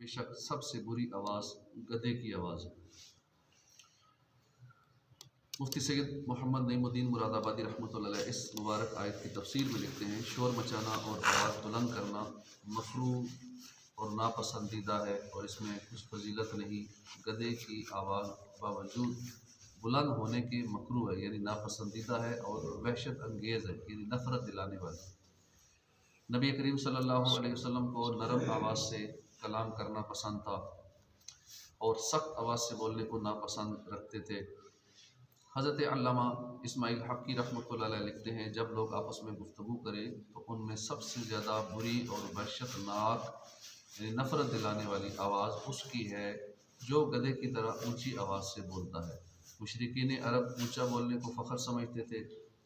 بے شک سب سے بری آواز گدھے کی آواز ہے۔ مفتی سید محمد نعیم الدین مراد آبادی رحمۃ اللہ علیہ اس مبارک آیت کی تفسیر میں لکھتے ہیں، شور مچانا اور آواز بلند کرنا مکروہ اور ناپسندیدہ ہے، اور اس میں کچھ فضیلت نہیں۔ گدھے کی آواز باوجود بلند ہونے کے مکروہ ہے، یعنی ناپسندیدہ ہے، اور وحشت انگیز ہے، یعنی نفرت دلانے والی۔ نبی کریم صلی اللہ علیہ وسلم کو نرم آواز سے کلام کرنا پسند تھا اور سخت آواز سے بولنے کو ناپسند رکھتے تھے۔ حضرت علامہ اسماعیل حقی رحمۃ اللہ علیہ لکھتے ہیں، جب لوگ آپس میں گفتگو کریں تو ان میں سب سے زیادہ بری اور وحشت ناک یعنی نفرت دلانے والی آواز اس کی ہے جو گدھے کی طرح اونچی آواز سے بولتا ہے۔ مشرکین عرب اونچا بولنے کو فخر سمجھتے تھے،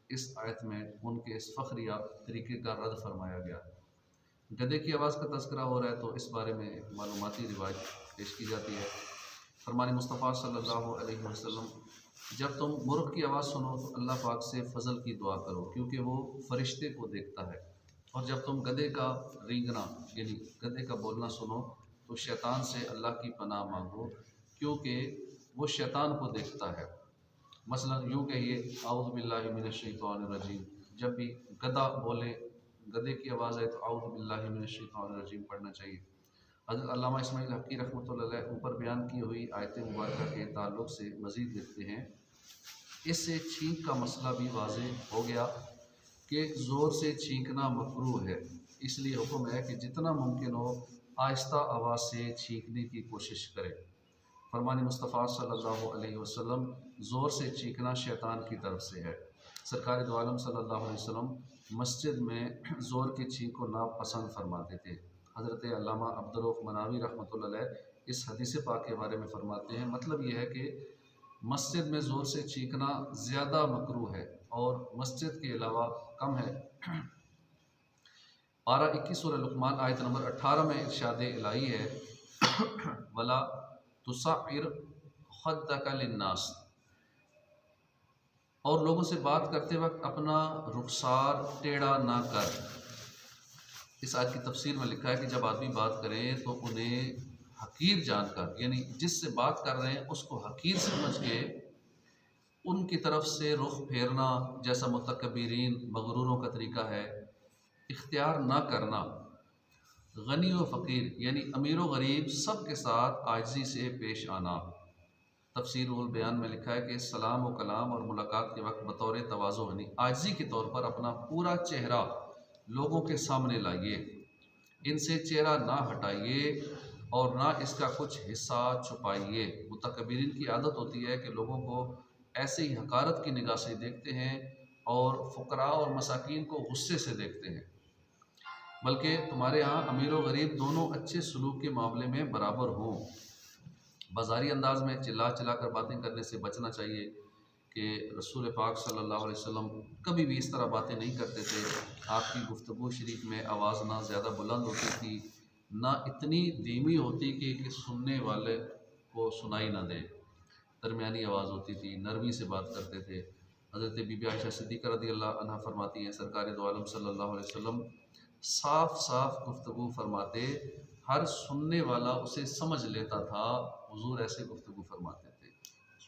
اس آیت میں ان کے اس فخریہ طریقے کا رد فرمایا گیا ہے۔ گدھے کی آواز کا تذکرہ ہو رہا ہے تو اس بارے میں ایک معلوماتی روایت پیش کی جاتی ہے۔ فرمان مصطفیٰ صلی اللہ علیہ وسلم، جب تم مرغ کی آواز سنو تو اللہ پاک سے فضل کی دعا کرو کیونکہ وہ فرشتے کو دیکھتا ہے، اور جب تم گدھے کا رینگنا یعنی گدھے کا بولنا سنو تو شیطان سے اللہ کی پناہ مانگو کیونکہ وہ شیطان کو دیکھتا ہے۔ مثلا یوں کہیے، اعوذ باللہ من الشیطان الرجیم۔ جب بھی گدھا بولے، گدھے کی آواز آئے تو اعوذ باللہ من الشیطان الرجیم پڑھنا چاہیے۔ حضرت علامہ اسماعیل حقی رحمۃ اللہ علیہ اوپر بیان کی ہوئی آیت مبارکہ کے تعلق سے مزید لکھتے ہیں، اس سے چھینک کا مسئلہ بھی واضح ہو گیا کہ زور سے چھینکنا مکروہ ہے، اس لیے حکم ہے کہ جتنا ممکن ہو آہستہ آواز سے چھینکنے کی کوشش کرے۔ فرمان مصطفیٰ صلی اللہ علیہ وسلم، زور سے چھینکنا شیطان کی طرف سے ہے۔ سرکار دو عالم صلی اللہ علیہ وسلم مسجد میں زور کی چھینک کو ناپسند فرماتے تھے۔ حضرت علامہ عبدالرؤف مناوی رحمۃ اللہ علیہ اس حدیث پاک کے بارے میں فرماتے ہیں، مطلب یہ ہے کہ مسجد میں زور سے چھینکنا زیادہ مکروہ ہے اور مسجد کے علاوہ کم ہے۔ پارہ 21 سورہ لقمان آیت نمبر 18 میں ارشاد الہی ہے، وَلَا تُصَعِّرْ خَدَّكَ لِلنَّاسِ، اور لوگوں سے بات کرتے وقت اپنا رخسار ٹیڑھا نہ کر۔ اس آیت کی تفسیر میں لکھا ہے کہ جب آدمی بات کرے تو انہیں حقیر جان کر، یعنی جس سے بات کر رہے ہیں اس کو حقیر سمجھ کے ان کی طرف سے رخ پھیرنا جیسا متکبرین مغروروں کا طریقہ ہے اختیار نہ کرنا۔ غنی و فقیر یعنی امیر و غریب سب کے ساتھ عاجزی سے پیش آنا۔ تفسیر البیان میں لکھا ہے کہ سلام و کلام اور ملاقات کے وقت بطور تواضع یعنی عاجزی کے طور پر اپنا پورا چہرہ لوگوں کے سامنے لائیے، ان سے چہرہ نہ ہٹائیے اور نہ اس کا کچھ حصہ چھپائیے۔ متکبرین کی عادت ہوتی ہے کہ لوگوں کو ایسے ہی حقارت کی نگاہ سے دیکھتے ہیں اور فقراء اور مساکین کو غصے سے دیکھتے ہیں، بلکہ تمہارے ہاں امیر و غریب دونوں اچھے سلوک کے معاملے میں برابر ہوں۔ بازاری انداز میں چلا چلا کر باتیں کرنے سے بچنا چاہیے کہ رسول پاک صلی اللہ علیہ وسلم کبھی بھی اس طرح باتیں نہیں کرتے تھے۔ آپ کی گفتگو شریف میں آواز نہ زیادہ بلند ہوتی تھی، نہ اتنی دھیمی ہوتی کہ سننے والے کو سنائی نہ دے، درمیانی آواز ہوتی تھی، نرمی سے بات کرتے تھے۔ حضرت بی بی عائشہ صدیقہ رضی اللہ عنہ فرماتی ہیں، سرکار دو عالم صلی اللہ علیہ وسلم صاف صاف گفتگو فرماتے، ہر سننے والا اسے سمجھ لیتا تھا، حضور ایسے گفتگو فرماتے تھے۔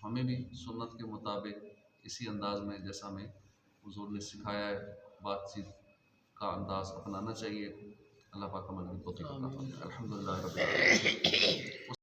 ہمیں بھی سنت کے مطابق اسی انداز میں جیسا ہمیں حضور نے سکھایا ہے بات چیت کا انداز اپنانا چاہیے۔ اللہ پاک عمل کی توفیق عطا فرمائے۔ الحمدللہ رب العالمین۔